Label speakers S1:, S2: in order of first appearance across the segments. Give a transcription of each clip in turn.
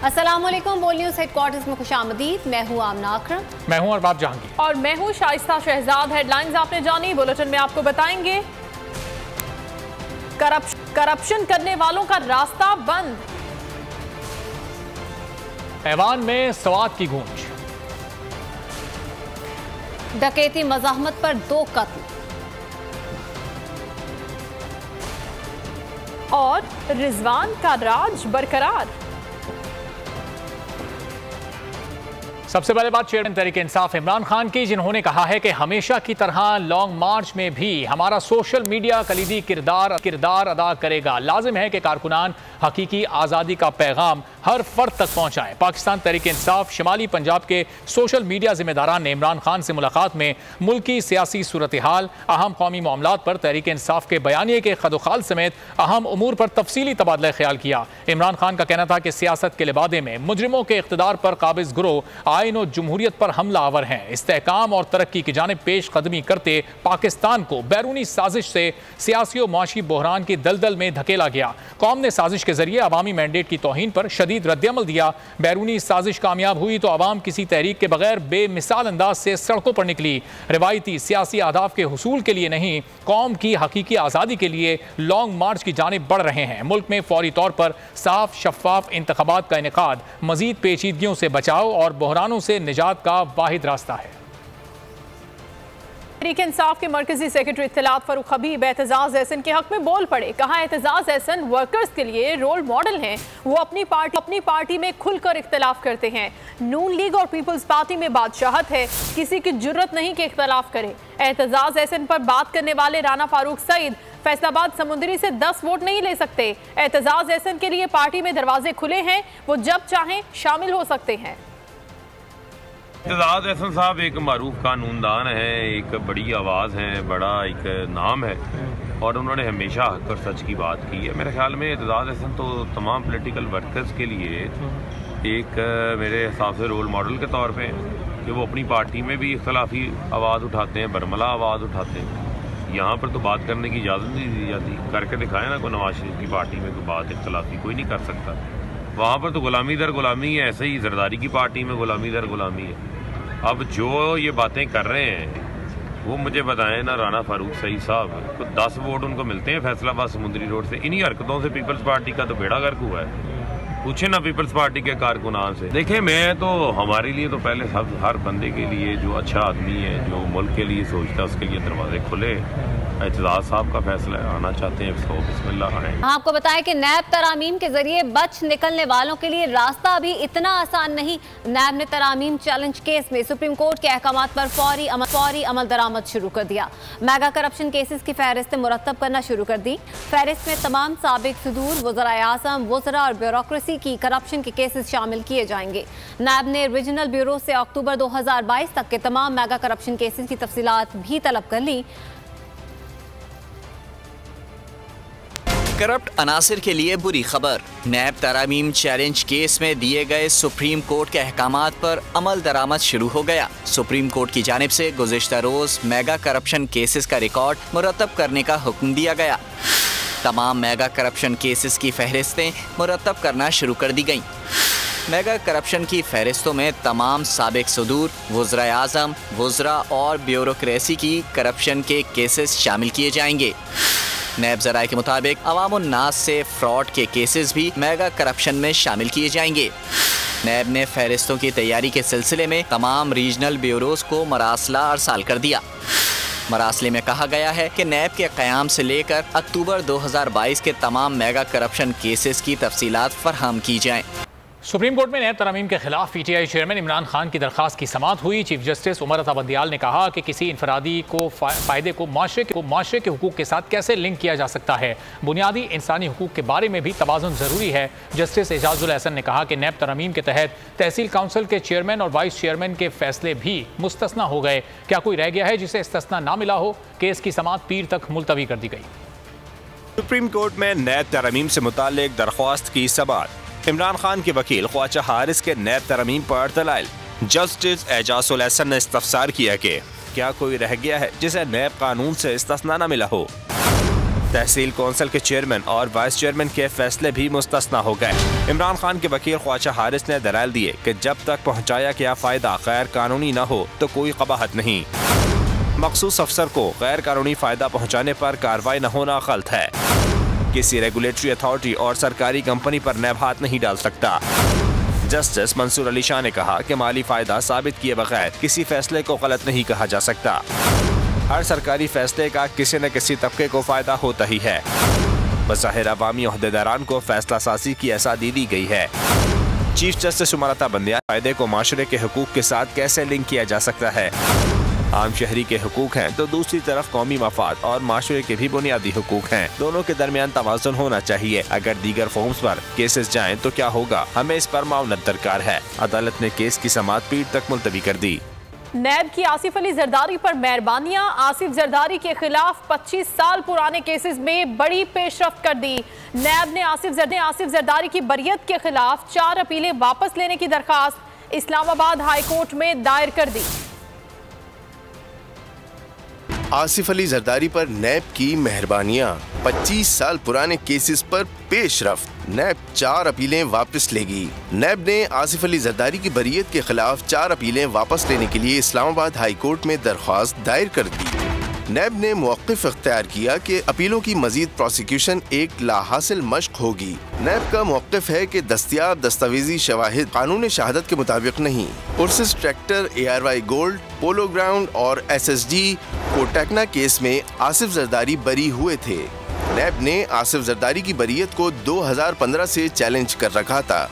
S1: अस्सलामुअलैकुम, बोल news headquarters में खुशामदीद। मैं हूँ आमना अकरम।
S2: मैं हूँ अरबाब जहांगीर
S3: और मैं हूँ शाइस्ता शहजाद। हेडलाइंस आपने जानी, बुलेटिन में आपको बताएंगे। करप्शन करने वालों का रास्ता बंद,
S2: ऐवान में सवात की गूंज,
S1: डकैती मज़ाहमत पर 2 कत्ल
S3: और रिजवान का राज बरकरार।
S2: सबसे पहले बात चेयरमैन तहरीक इंसाफ इमरान खान की, जिन्होंने कहा है कि हमेशा की तरह लॉन्ग मार्च में भी हमारा सोशल मीडिया कलीदी किरदार अदा करेगा। लाजिम है कि कारकुनान हकीकी आज़ादी का पैगाम हर फर्द तक पहुंचाएं। पाकिस्तान तहरीक इंसाफ शिमाली पंजाब के सोशल मीडिया जिम्मेदारान ने इमरान खान से मुलाकात में मुल्की सियासी सूरत हाल, अहम कौमी मामलात पर तहरीक इंसाफ के बयानिए के खदोखाल समेत अहम उमूर पर तफसीली तबादला ख्याल किया। इमरान खान का कहना था कि सियासत के लिबादे में मुजरिमों के इख्तिदार पर काबिज गिरोह आईन और जमहूरियत पर हमला आवर हैं। इस्तेहकाम और तरक्की की जानिब पेश कदमी करते पाकिस्तान को बैरूनी साजिश से सियासी और मुआशी बहरान की दलदल में धकेला गया। कौम ने साजिश के जरिए अवामी मैंडेट की तौहीन पर शदीद रद्दअमल दिया। बैरूनी साजिश कामयाब हुई तो अवाम किसी तहरीक के बगैर बेमिसाल अंदाज से सड़कों पर निकली। रिवायती सियासी अहदाफ के हुसूल के लिए नहीं, कौम की हकीकी आज़ादी के लिए लॉन्ग मार्च की जानिब बढ़ रहे हैं। मुल्क में फौरी तौर पर साफ शफाफ इंतखाबात का इनेकाद मजीद पेचीदगियों से बचाव और बहरानों से निजात का वाहिद रास्ता है।
S3: तहरीक इंसाफ के मरकजी सेक्रेटरी इत्तलात फारूक हबीब एतजाज एहसन के हक में बोल पड़े। कहा एतजाज एहसन वर्कर्स के लिए रोल मॉडल हैं। वो अपनी पार्टी में खुलकर इख्तलाफ करते हैं। नून लीग और पीपल्स पार्टी में बादशाहत है, किसी की जुर्रत नहीं कि इख्तलाफ करे। एतजाज एहसन पर बात करने वाले राना फारूक सईद फैसलाबाद समुंदरी से 10 वोट नहीं ले सकते। एतजाज एहसन के लिए पार्टी में दरवाजे खुले हैं, वो जब चाहें शामिल हो सकते हैं।
S4: एतजाज एहसन साहब एक मारूफ कानूनदान है, एक बड़ी आवाज़ है, बड़ा एक नाम है और उन्होंने हमेशा हक और सच की बात की है। मेरे ख्याल में एतजाज एहसन तो तमाम पॉलिटिकल वर्कर्स के लिए एक मेरे हिसाब से रोल मॉडल के तौर पे कि वो अपनी पार्टी में भी इख्तलाफी आवाज़ उठाते हैं, बरमला आवाज़ उठाते हैं। यहाँ पर तो बात करने की इजाज़त नहीं दी जाती। करके दिखाएं ना, कोई नवाज शरीफ की पार्टी में कोई बात इख्तलाफी कोई नहीं कर सकता। वहाँ पर तो गुलामी दर गुलामी है, ऐसे ही जरदारी की पार्टी में गुलामी दर गुलामी है। अब जो ये बातें कर रहे हैं वो मुझे बताएं ना, राना फारूक सईद साहब तो 10 वोट उनको मिलते हैं फैसलाबाद समुद्री रोड से। इन्हीं हरकतों से पीपल्स पार्टी का तो बेड़ा गर्क हुआ है। पूछे ना पीपल्स पार्टी के कारकुनान से। देखें, मैं तो हमारे लिए तो पहले सब हर बंदे के लिए जो अच्छा आदमी है, जो मुल्क के लिए सोचता है, उसके लिए दरवाजे खुले। एतजाज साहब का फैसला है, आना चाहते हैं इसको बिस्मिल्लाह आए।
S1: आपको बताएं कि नैब तरामीम के जरिए बच निकलने वालों के लिए रास्ता भी इतना आसान नहीं। नैब ने तरामीम चैलेंज केस में सुप्रीम कोर्ट के अहकामात पर फौरी अमल दरामद शुरू कर दिया। मेगा करप्शन केसेस की फहरिस्त मुरतब करना शुरू कर दी। फहरिस्त में तमाम साबिक सदूर, वज़राए आज़म, वज़रा और ब्यूरोक्रेसी की करप्शन के केसेस शामिल किए जाएंगे। नैब ने रीजनल ब्यूरो से अक्टूबर 2022 तक के तमाम मेगा करप्शन केसेस की तफसीलात भी तलब कर ली।
S5: करप्ट अनासिर के लिए बुरी खबर। नैब तरामीम चैलेंज केस में दिए गए सुप्रीम कोर्ट के अहकामात पर अमल दरामद शुरू हो गया। सुप्रीम कोर्ट की जानिब से गुज़िश्ता रोज मेगा करप्शन केसेस का रिकॉर्ड मुरतब करने का हुक्म दिया गया। तमाम मेगा करप्शन केसेस की फहरिस्तें मुरतब करना शुरू कर दी गईं। मेगा करप्शन की फहरिस्तों में तमाम साबिक सदूर, वज़राए आज़म, वज़रा और ब्यूरोक्रेसी की करप्शन के केसेस शामिल किए जाएंगे। नैब ज़राए के मुताबिक अवाम उन्नास से फ्रॉड के केसेस भी मेगा करप्शन में शामिल किए जाएंगे। नैब ने फहरिस्तों की तैयारी के सिलसिले में तमाम रीजनल ब्यूरोज को मरासला अरसाल कर दिया। मरासले में कहा गया है कि नैब के क़याम से लेकर अक्टूबर 2022 के तमाम मेगा करप्शन केसेस की तफसीलात फराहम की जाएँ।
S2: सुप्रीम कोर्ट में नैब तरामीम के खिलाफ पीटीआई चेयरमैन इमरान खान की दरखास्त की समाअत हुई। चीफ जस्टिस उमर अता बंदियाल ने कहा कि किसी इनफरादी को फ़ायदे को माशरे के हुकूक के साथ कैसे लिंक किया जा सकता है। बुनियादी इंसानी हुकूक के बारे में भी तवाज़ुन ज़रूरी है। जस्टिस एजाजुल एहसन ने कहा कि नैब तरामीम के तहत तहसील काउंसिल के चेयरमैन और वाइस चेयरमैन के फैसले भी मुस्तस्ना हो गए। क्या कोई रह गया है जिसे इस्तिस्ना ना मिला हो? केस की समाअत पीर तक मुलतवी कर दी गई।
S6: सुप्रीम कोर्ट में नैब तरामीम से मुताल्लिक दरख्वास्त की समाअत। इमरान खान के वकील ख्वाजा हारिस के नैब तरमीम पर दलाइल। जस्टिस एजाजुल एहसन ने इस्तफसार किया कि क्या कोई रह गया है जिसे नैब कानून से इस्तिस्ना न मिला हो। तहसील कौंसिल के चेयरमैन और वाइस चेयरमैन के फैसले भी मुस्तस्ना हो गए। इमरान खान के वकील ख्वाजा हारिस ने दलाइल दिए कि जब तक पहुँचाया गया फायदा गैर कानूनी न हो तो कोई कबाहत नहीं। मखसूस अफसर को गैर कानूनी फायदा पहुँचाने पर कार्रवाई न होना गलत है। किसी रेगुलेटरी अथॉरिटी और सरकारी कंपनी पर नैब हाथ नहीं डाल सकता। जस्टिस मंसूर अली शाह ने कहा कि माली फायदा साबित किए बगैर किसी फैसले को गलत नहीं कहा जा सकता। हर सरकारी फैसले का किसी न किसी तबके को फायदा होता ही है। बज़ाहिर अवामी ओहदेदारान को फैसला साजी की आज़ादी दी गई है। चीफ जस्टिस उमरता बंदियान फायदे को माशरे के हुकूक के साथ कैसे लिंक किया जा सकता है। आम शहरी के हुकूक हैं तो दूसरी तरफ कौमी मफाद और माशरे के भी बुनियादी हुकूक हैं। दोनों के दरमियान तवाज़ुन होना चाहिए। अगर दीगर फॉर्म्स पर केसेस जाएं तो क्या होगा, हमें इस पर माउनत दरकार है। अदालत ने केस की समाअत पीर तक मुलतवी कर दी।
S3: नैब की आसिफ अली जरदारी पर मेहरबानियां। आसिफ जरदारी के खिलाफ 25 साल पुराने केसेस में बड़ी पेशरफ्त कर दी। नैब ने आसिफ जरदारी की बरियत के खिलाफ 4 अपीलें वापस लेने की दरखास्त इस्लामाबाद हाई कोर्ट में दायर कर दी।
S7: आसिफ अली जरदारी पर नैब की मेहरबानियां। 25 साल पुराने केसेस पर पेशरफ्त। नैब 4 अपीलें वापस लेगी। नैब ने आसिफ अली जरदारी की बरियत के खिलाफ 4 अपीलें वापस लेने के लिए इस्लामाबाद हाई कोर्ट में दरख्वास्त दायर कर दी। नैब ने मौक़िफ़ इख्तियार किया कि अपीलों की मजीद प्रोसिक्यूशन एक लाहासिल मश्क होगी। नैब का मौक़िफ़ है कि दस्तयाब दस्तावेजी शवाहिद कानून शहादत के मुताबिक नहीं। Ursus tractor, ARY gold, polo ground और SSD कोटकना केस में आसिफ जरदारी बरी हुए थे। नैब ने आसिफ जरदारी की बरियत को 2015 से चैलेंज कर रखा था।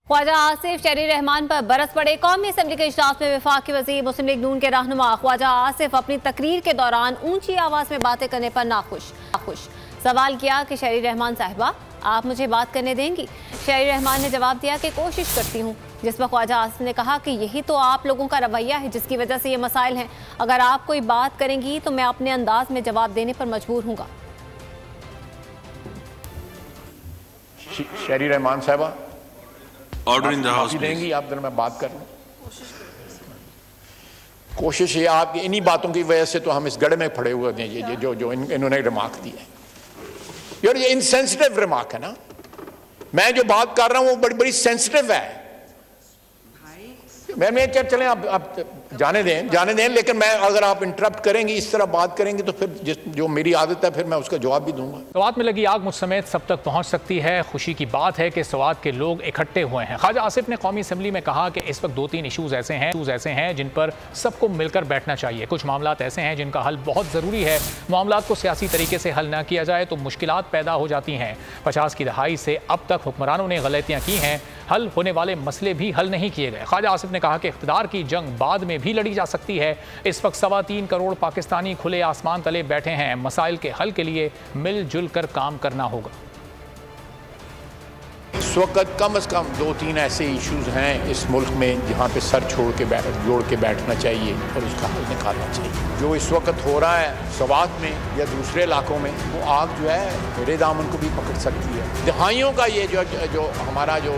S1: ख्वाजा आसिफ शहरी रहमान पर बरस पड़े। कौमी असम्बली के इजलास में वफाकी वज़ीर मुस्लिम लीग नून के रहनुमा ख्वाजा आसिफ अपनी तकरीर के दौरान ऊंची आवाज़ में बातें करने पर नाखुश। सवाल किया कि शहरी रहमान साहिबा आप मुझे बात करने देंगी। शहरी रहमान ने जवाब दिया कि कोशिश करती हूँ, जिस पर ख्वाजा आसिफ ने कहा कि यही तो आप लोगों का रवैया है जिसकी वजह से ये मसाइल हैं। अगर आप कोई बात करेंगी तो मैं अपने अंदाज में जवाब देने पर मजबूर हूँगा।
S8: शहरी रहमान साहिबा
S4: ऑर्डर इन द हाउस
S8: देंगी आप दोनों में बात कर लूं। कोशिश ये आपकी इन्हीं बातों की वजह से तो हम इस गढ़ में पड़े हुए हैं। ये जो इन्होंने रिमार्क दी है यार, ये इनसेंसिटिव रिमार्क है ना। मैं जो बात कर रहा हूं वो बड़ी बड़ी सेंसिटिव है। मैं चलें आप जाने दें, लेकिन मैं अगर आप इंटरप्ट करेंगी, इस तरह बात करेंगी तो फिर जो मेरी आदत है फिर मैं उसका जवाब भी दूंगा।
S2: सवात में लगी आग मुझ समेत सब तक पहुंच सकती है। खुशी की बात है कि सवात के लोग इकट्ठे हुए हैं। ख्वाजा आसिफ ने कौमी असम्बली में कहा कि इस वक्त 2-3 इशूज़ ऐसे हैं जिन पर सबको मिलकर बैठना चाहिए। कुछ मामलात ऐसे हैं जिनका हल बहुत ज़रूरी है। मामलात को सियासी तरीके से हल न किया जाए तो मुश्किलात पैदा हो जाती हैं। 50 की दहाई से अब तक हुक्मरानों ने गलतियाँ की हैं, हल होने वाले मसले भी हल नहीं किए गए। ख्वाजा आसिफ ने कहा कि इख्तिदार की जंग बाद में भी लड़ी जा सकती है। इस वक्त 3.25 करोड़ पाकिस्तानी खुले आसमान तले बैठे हैं। मसाइल के हल के लिए मिलजुल कर काम करना होगा।
S8: इस वक्त कम से कम 2-3 ऐसे इश्यूज हैं इस मुल्क में जहाँ पे सर जोड़ के बैठना चाहिए और उसका हल निकालना चाहिए। जो इस वक्त हो रहा है सवात में या दूसरे इलाकों में, वो आग जो है मेरे दामन को भी पकड़ सकती है। दहाइयों का ये जो हमारा जो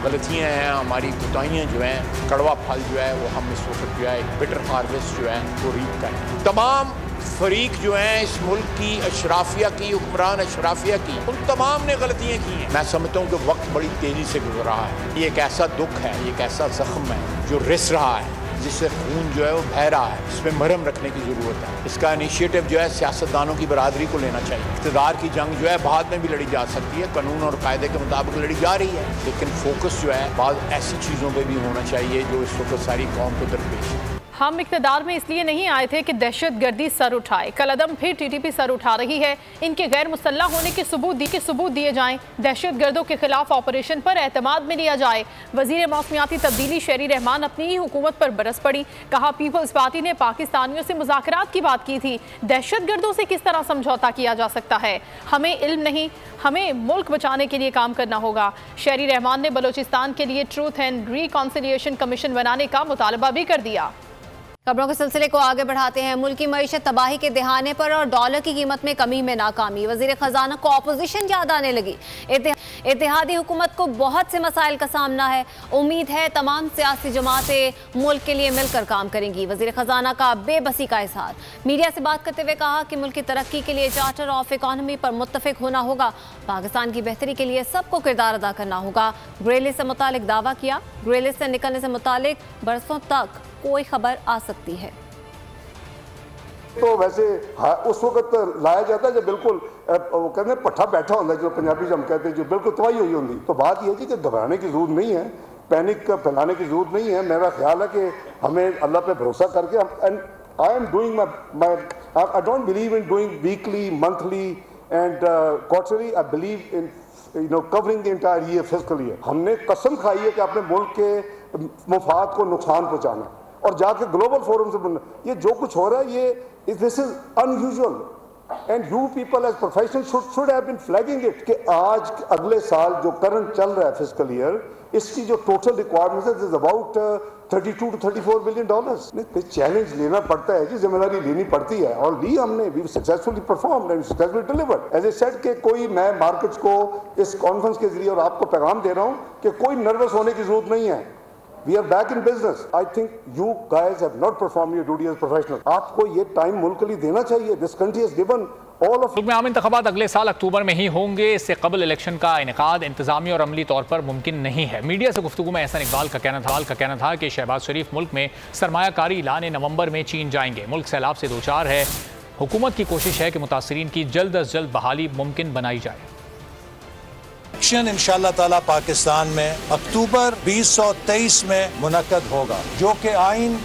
S8: गलतियाँ हैं, हमारी कोताहियाँ जो हैं, कड़वा फल जो है वो हम इस वक्त जो है एक बिटर हार्वेस्ट जो है वो रीप करें। तमाम फरीक जो हैं इस मुल्क की अशराफिया की, हुक्मरान अशराफिया की, उन तमाम ने गलतियाँ की हैं। मैं समझता हूँ कि वक्त बड़ी तेज़ी से गुजर रहा है। ये एक ऐसा दुख है, ये एक ऐसा जख्म है जो रिस रहा है, जिससे खून जो है वो बह रहा है। इस पर मरहम रखने की ज़रूरत है। इसका इनिशिएटिव जो है सियासतदानों की बरादरी को लेना चाहिए। इक़्तिदार की जंग जो है बाद में भी लड़ी जा सकती है, कानून और कायदे के मुताबिक लड़ी जा रही है, लेकिन फोकस जो है बाद ऐसी चीज़ों पर भी होना चाहिए जो इस वक्त सारी कौम को दरपेश है।
S3: हम इक़्तिदार में इसलिए नहीं आए थे कि दहशत गर्दी सर उठाए। कलअदम फिर TTP सर उठा रही है। इनके गैर मुसल्लह होने के सबूत दिए जाएं। दहशत गर्दों के खिलाफ ऑपरेशन पर एतमाद में लिया जाए। वज़ीर मौसमियाती तब्दीली शहरी रहमान अपनी ही हुकूमत पर बरस पड़ी। कहा पीपल्स पार्टी ने पाकिस्तानियों से मुज़ाकरात की बात की थी। दहशत गर्दों से किस तरह समझौता किया जा सकता है? हमें इल्म नहीं, हमें मुल्क बचाने के लिए काम करना होगा। शहरी रहमान ने बलोचिस्तान के लिए ट्रूथ एंड रिकॉन्सिलिएशन कमीशन बनाने का मुतालबा भी कर दिया।
S1: खबरों के सिलसिले को आगे बढ़ाते हैं। मुल्क की मईशत तबाही के दहाने पर और डॉलर की कीमत में कमी में नाकामी। वजीर खजाना को अपोजिशन याद आने लगी। इत्तेहादी हुकूमत को बहुत से मसाइल का सामना है। उम्मीद है तमाम सियासी जमातें मुल्क के लिए मिलकर काम करेंगी। वजीर खजाना का बेबसी का इजहार। मीडिया से बात करते हुए कहा कि मुल्क की तरक्की के लिए चार्टर ऑफ इकॉनमी पर मुत्तफिक होना होगा। पाकिस्तान की बेहतरी के लिए सबको किरदार अदा करना होगा। ग्रे लिस्ट से मुतालिक दावा किया। ग्रे लिस्ट से निकलने से मुतालिक बरसों तक कोई खबर आ सकती है।
S9: तो वैसे उस वक्त लाया जाता है जब बिल्कुल वो कहते हैं पट्ठा बैठा होता है, जो पंजाबी हम कहते हैं, जो बिल्कुल तबाही हुई होती। तो बात यह है कि घबराने की जरूरत नहीं है, पैनिक फैलाने की जरूरत नहीं है। मेरा ख्याल है कि हमें अल्लाह पे भरोसा करके and I am doing I don't believe in doing weekly, monthly and quarterly. I believe in covering the entire year, fiscal year. हमने कसम खाई है कि अपने मुल्क के मुफाद को नुकसान पहुंचाना और जाके ग्लोबल फोरम से बनना। ये जो कुछ हो रहा है ये this is unusual and you people as professional should have been flagging it कि आज अगले साल जो करंट चल रहा है फिस्कल ईयर, इसकी जो टोटल रिक्वायरमेंट है is about 32 to 34 billion dollars. Challenge लेना पड़ता है जी, जिम्मेदारी लेनी पड़ती है और ली हमने। We successfully performed and successfully delivered. As a said कि कोई मैं मार्केट्स को इस कॉन्फ्रेंस के जरिए और आपको पैगाम दे रहा हूं कि कोई नर्वस होने की जरूरत नहीं है। We are back in business. I think you guys have not performed your duty as professionals. आपको ये टाइम मुल्क के लिए देना चाहिए. This country has given all of.
S2: मुल्क में आम इंतखाबात अगले साल अक्टूबर में ही होंगे। इससे कबल इलेक्शन का इनेकाद इंतजामी और अमली तौर पर मुमकिन नहीं है। मीडिया से गुफ्तगू में एहसन इकबाल का कहना था कि शहबाज शरीफ मुल्क में सरमायाकारी लाने नवंबर में चीन जाएंगे। मुल्क सैलाब से दो चार है। हुकूमत की कोशिश है कि मुतासरीन की जल्द अज जल्द बहाली मुमकिन बनाई जाए।
S10: इलेक्शन इंशाअल्लाह ताला पाकिस्तान में अक्टूबर 2023 में मुनक्कद होगा, जो कि आइन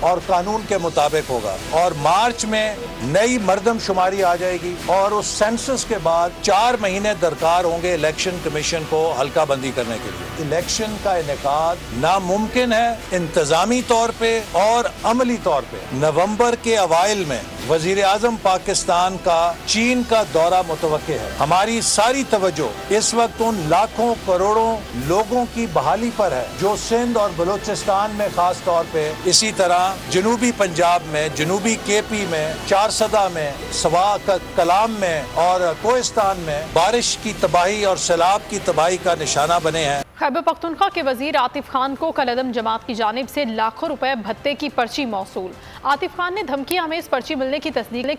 S10: और कानून के मुताबिक होगा। और मार्च में नई मर्दमशुमारी आ जाएगी और उस सेंसस के बाद 4 महीने दरकार होंगे इलेक्शन कमीशन को हल्का बंदी करने के लिए। इलेक्शन का इनेकाद नामुमकिन है इंतजामी तौर पे और अमली तौर पे। नवंबर के अवाइल में वजीर आजम पाकिस्तान का चीन का दौरा मुतवक्के है। हमारी सारी तवज्जो इस वक्त उन लाखों करोड़ों लोगों की बहाली पर है जो सिंध और बलूचिस्तान में खास तौर पे, इसी तरह जनूबी पंजाब में, जनूबी केपी में, चारसदा में, सवा कलाम में और कोहिस्तान में बारिश की तबाही और सैलाब की तबाही का निशाना बने हैं।
S3: खैबर पख्तूनख्वा के वजीर आतिफ खान को कलअदम जमात की जानिब से लाखों रुपए भत्ते की पर्ची मौसूल। आतिफ खान ने धमकियां हमें इस पर्ची मिलने की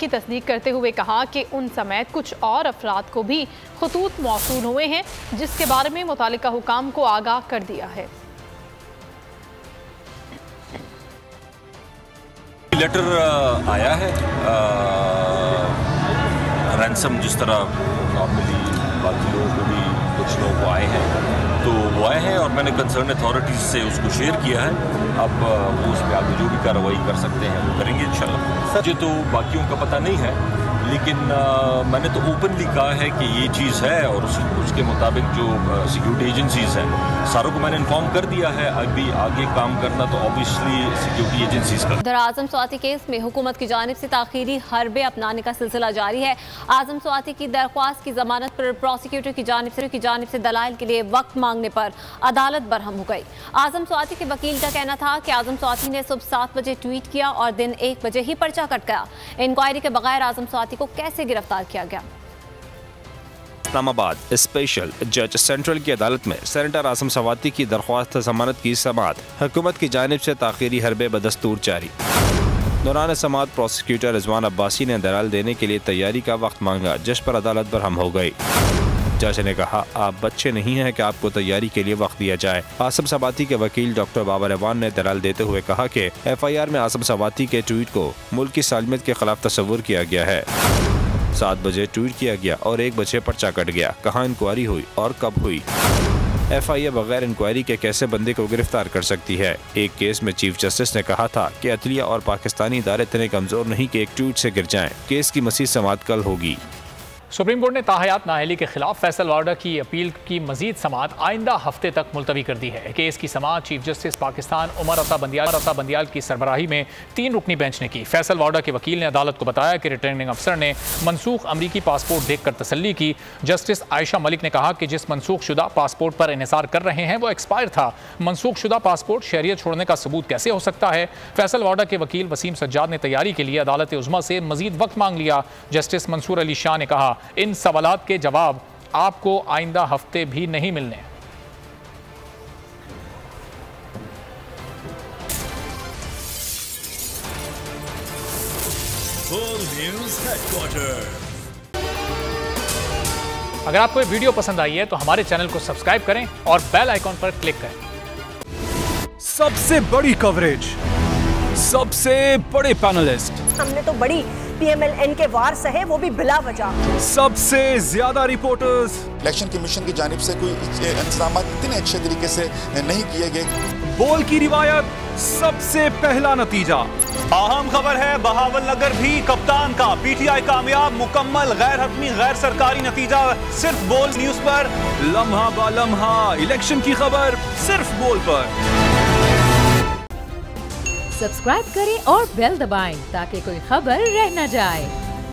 S3: तस्दीक करते हुए कहा कि उन समेत कुछ और अफराद को भी खतूत मौसूल हुए हैं, जिसके बारे में मुतालिका हुकाम को आगाह कर दिया है।
S11: लेटर आया है रैंसम, जिस तरह नॉर्मली बाकी लोगों को भी कुछ लोगों को आए हैं, तो वो आए हैं और मैंने कंसर्न अथॉरिटीज़ से उसको शेयर किया है। अब वो उस पर आगे जो भी कार्रवाई कर सकते हैं वो करेंगे इंशाल्लाह। मुझे तो बाकियों का पता नहीं है, लेकिन मैंने तो ओपनली कहा है कि ये चीज़ है और उसके मुताबिक जो सिक्योरिटी एजेंसीज हैं सारों को मैंने इन्फॉर्म कर दिया है। अभी आगे काम करना तो ऑब्वियसली सिक्योरिटी एजेंसीज का।
S1: उधर आजम स्वाति केस में हुकूमत की जानिब से ताखीरी हरबे अपनाने का सिलसिला जारी है। आजम स्वाति की दरख्वास्त की जमानत पर प्रोसिक्यूटर की जानिब से दलाइल के लिए वक्त मांगने पर अदालत बरहम हो गई। आजम स्वाति के वकील का कहना था कि आजम स्वाति ने सुबह 7 बजे ट्वीट किया और दिन 1 बजे ही पर्चा कट गया। इंक्वायरी के बगैर आजम स्वाति को कैसे गिरफ्तार किया गया?
S6: इस्लामाबाद स्पेशल जज सेंट्रल की अदालत में सेनेटर आजम स्वाति की दरख्वास्त जमानत की समाअत हुकूमत की जानिब से ताखीरी हरबे बदस्तूर जारी। दौरान समाअत प्रोसिक्यूटर रिजवान अब्बासी ने दलाल देने के लिए तैयारी का वक्त मांगा, जिस पर अदालत बरहम हो गई। जज ने कहा, आप बच्चे नहीं हैं कि आपको तैयारी के लिए वक्त दिया जाए। आसम स्वाति के वकील डॉक्टर बाबर रहमान ने दलाल देते हुए कहा कि FIR में आसम स्वाति के ट्वीट को मुल्क की सालमियत के खिलाफ तस्वुर किया गया है। 7 बजे ट्वीट किया गया और 1 बजे पर्चा कट गया। कहाँ इंक्वायरी हुई और कब हुई? FIA बगैर इंक्वायरी के कैसे बंदे को गिरफ्तार कर सकती है? एक केस में चीफ जस्टिस ने कहा था कि अदलिया और पाकिस्तानी इदारे इतने कमजोर नहीं कि एक ट्वीट से गिर जाएं। केस की मज़ीद समाअत कल होगी।
S2: सुप्रीम कोर्ट ने ताहयात नाअहली के खिलाफ फैसल वाडा की अपील की मजीद समाअत आइंदा हफ्ते तक मुलतवी कर दी है। केस की समाअत चीफ जस्टिस पाकिस्तान उमर अता बंदियाल की सरबराही में 3 रुकनी बेंच ने की। फैसल वाडा के वकील ने अदालत को बताया कि रिटर्निंग अफसर ने मनसूख अमरीकी पासपोर्ट देखकर तसल्ली की। जस्टिस आयशा मलिक ने कहा कि जिस मनसूख शुदा पासपोर्ट पर इन्हिसार कर रहे हैं वो एक्सपायर था। मनसूख शुदा पासपोर्ट शहरियत छोड़ने का सबूत कैसे हो सकता है? फैसल वाडा के वकील वसीम सज्जाद ने तैयारी के लिए अदालत उज़्मा से मजीद वक्त मांग लिया। जस्टिस मंसूर अली शाह ने कहा, इन सवालात के जवाब आपको आइंदा हफ्ते भी नहीं मिलने। अगर आपको ये वीडियो पसंद आई है तो हमारे चैनल को सब्सक्राइब करें और बेल आइकॉन पर क्लिक करें।
S12: सबसे बड़ी कवरेज, सबसे बड़े पैनलिस्ट,
S13: हमने तो बड़ी PMLN के वार सहे, वो भी बिला वजह।
S12: सबसे ज्यादा रिपोर्टर्स।
S14: इलेक्शन कमीशन की जानिब से कोई इंतजाम इतने अच्छे तरीके से नहीं किए गए।
S12: बोल की रिवायत, सबसे पहला नतीजा।
S15: अहम खबर है बहावल नगर भी कप्तान का, PTI कामयाब, मुकम्मल गैर हतमी गैर सरकारी नतीजा सिर्फ बोल न्यूज पर।
S12: लम्हा बा लम्हा इलेक्शन की खबर सिर्फ बोल पर।
S16: सब्सक्राइब करें और बेल दबाएं ताकि कोई खबर रह न जाए।